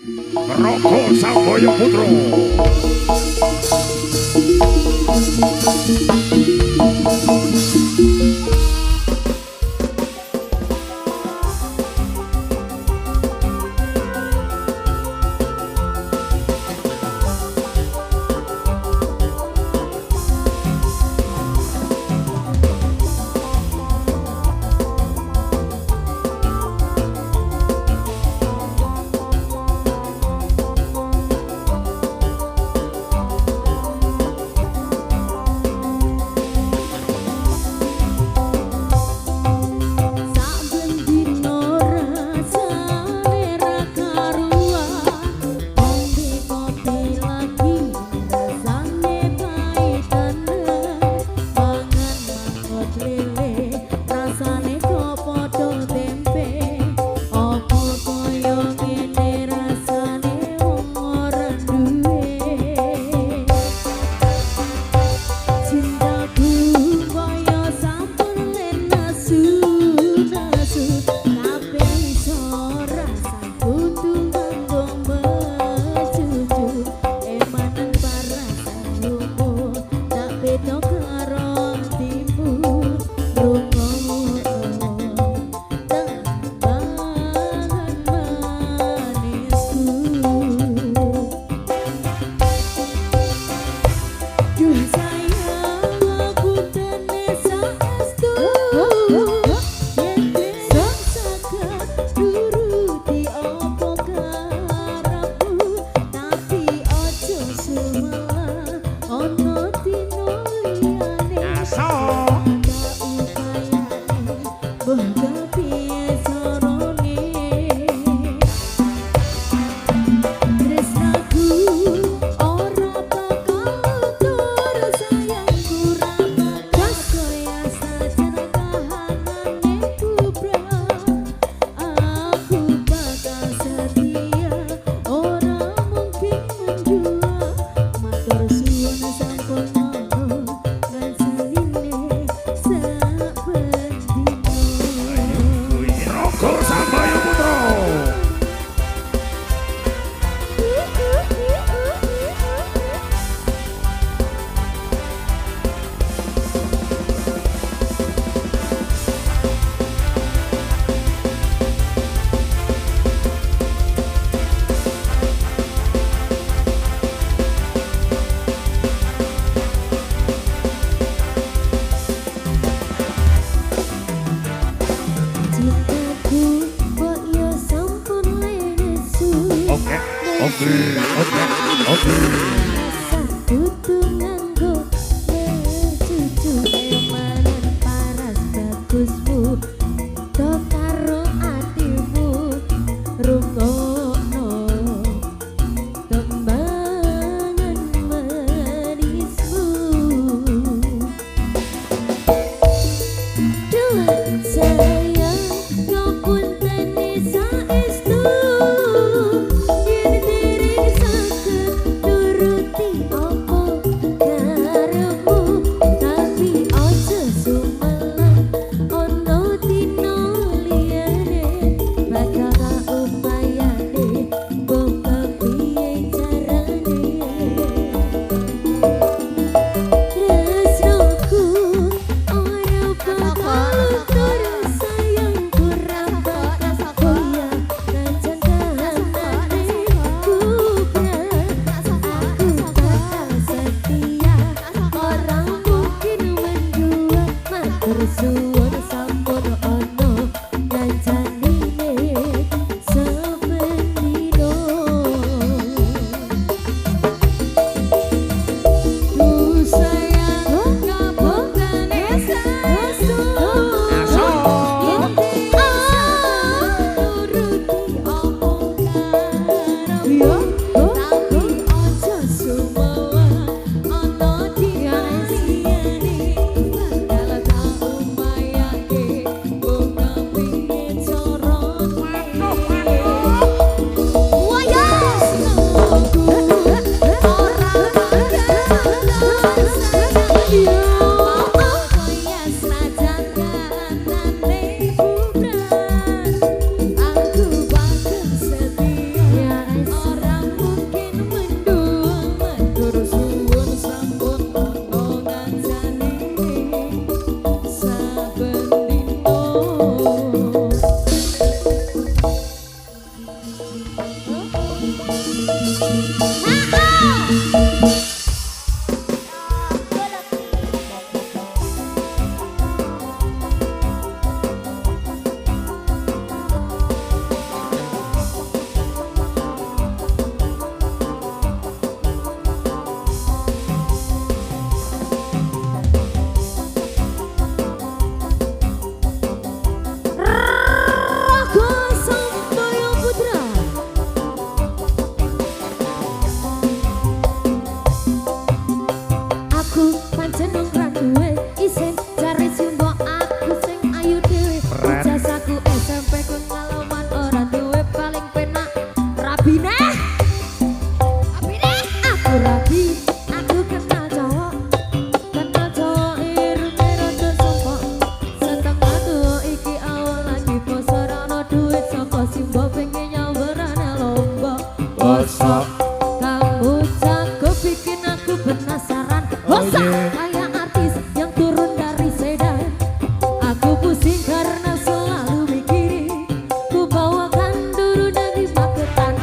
Roko Samboyo Putro. Turuti Kamu jago bikin aku penasaran. Hosa kayak artis yang turun dari sedan. Aku pusing karena selalu mikirin. Ku bawakan dulu dari paketan.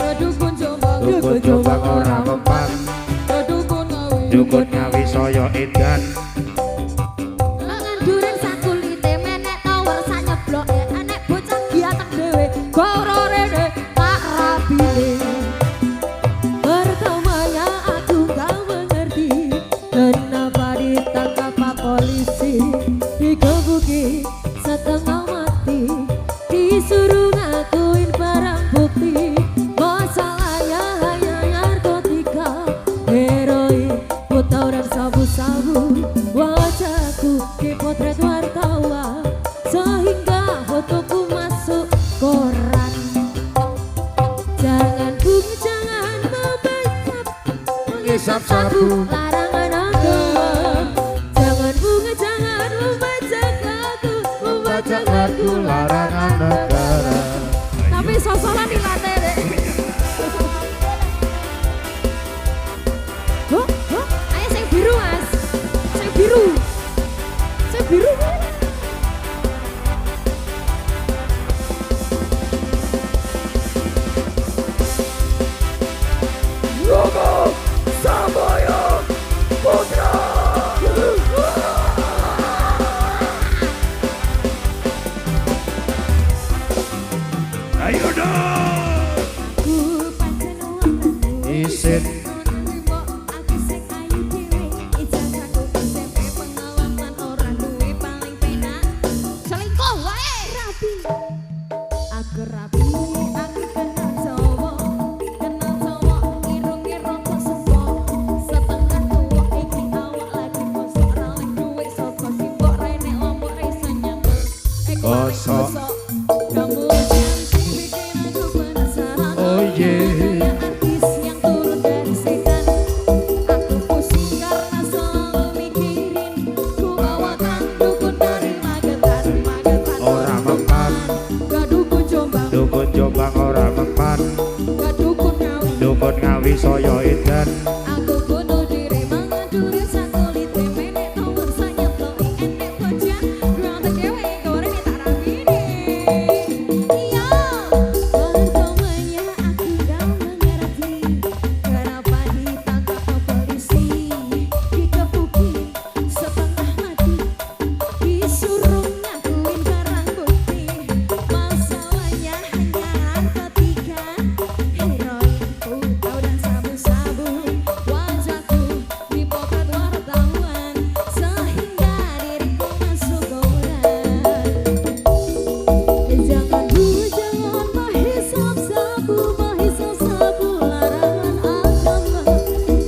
Kedukun coba orang mempan. Dukun ngawi soyo edan. Lengan duren sakulite menek tower sanyeblok. Anek bocah giatang dewe. Gororene tak rapine. Pertamanya aku gak mengerti kenapa ditangkap pak polisi, dikebuki setengah mati, disuruh ngakuin barang bukti. Masalahnya hanya narkotika, heroin, putau dan sabu-sabu. Wajahku dipotret wartawan sehingga fotoku masuk koran. Jangan bung, jangan membacap, menghisap sabu, larangan agama. Jangan bung, jangan membaca lagu larangan negara. Tapi sosolan dilatih deh. Ayo sing biru mas, sing biru, sing biru. Rogo Samaya Putra. Ayo dong. Isin. Aku sing ayu dhewe, ijazahku SMP, pengalaman orang duwe paling penak. Selingkuh wae rapi. Aku rapi, aku kenal cowok, irung-irung kok sempo. Setengah tuwa iki awak lagi kosok, ralek duwe saka simbok rene lombok iso nyambut. Kosok. Kamu yang sing bikin aku penasaran. Oh yeah. Artis yang turun dari sedan. Aku pusing karena selalu mikirin. Ku bawakan dukun dari Magetan. Orang mempan. Gak dukun Jombang, Dukun Jombang orang mempan. gak dukun Ngawi. Dukun ngawi soyo edan. Aku bunuh diri mangan durian sakulite menek tower sanyeblok. Enek bocah ganteng dewe goreng tak rapine. Iya, pertamanya aku gak mengerti kenapa ditangkap polisi, dikebuki setengah mati, disuruh ngakuin barang bukti. Masalahnya hanya narkotika, heroin, putau dan sabu-sabu. Wajahku dipotret wartawan sehingga diriku masuk koran. Jangan bu, jangan menghisap sabu, larangan agama.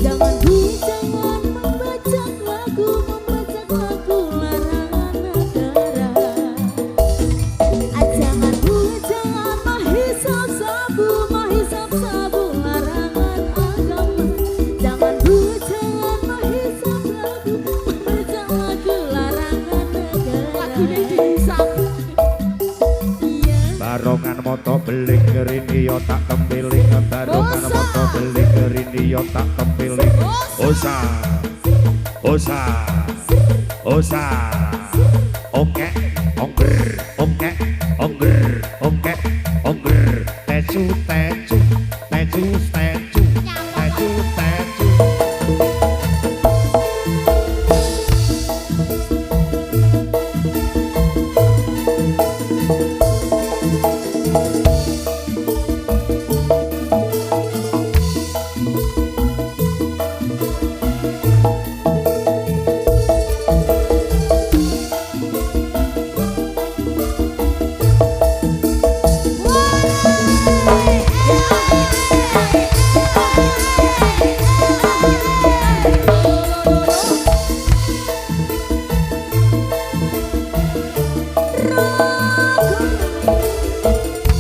Jangan bu, jangan membaca lagu larangan negara. Jangan bu, jangan menghisap sabu, larangan agama. Jangan bu, jangan menghisap lagu, membaca lagu larangan negara. Lagunya dihisap. Iya. Barongan moto beling ngerini yo tak tempiling. Barongan Osa. moto beling ngerini yo tak tempiling. Osa. Osa. Osa. Oke. Ongger. Oke. Ongger. Oke. tecu tecu tecu tecu tecu tecu.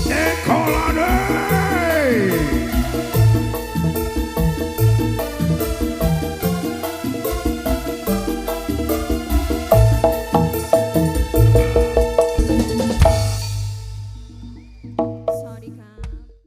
Dekolade.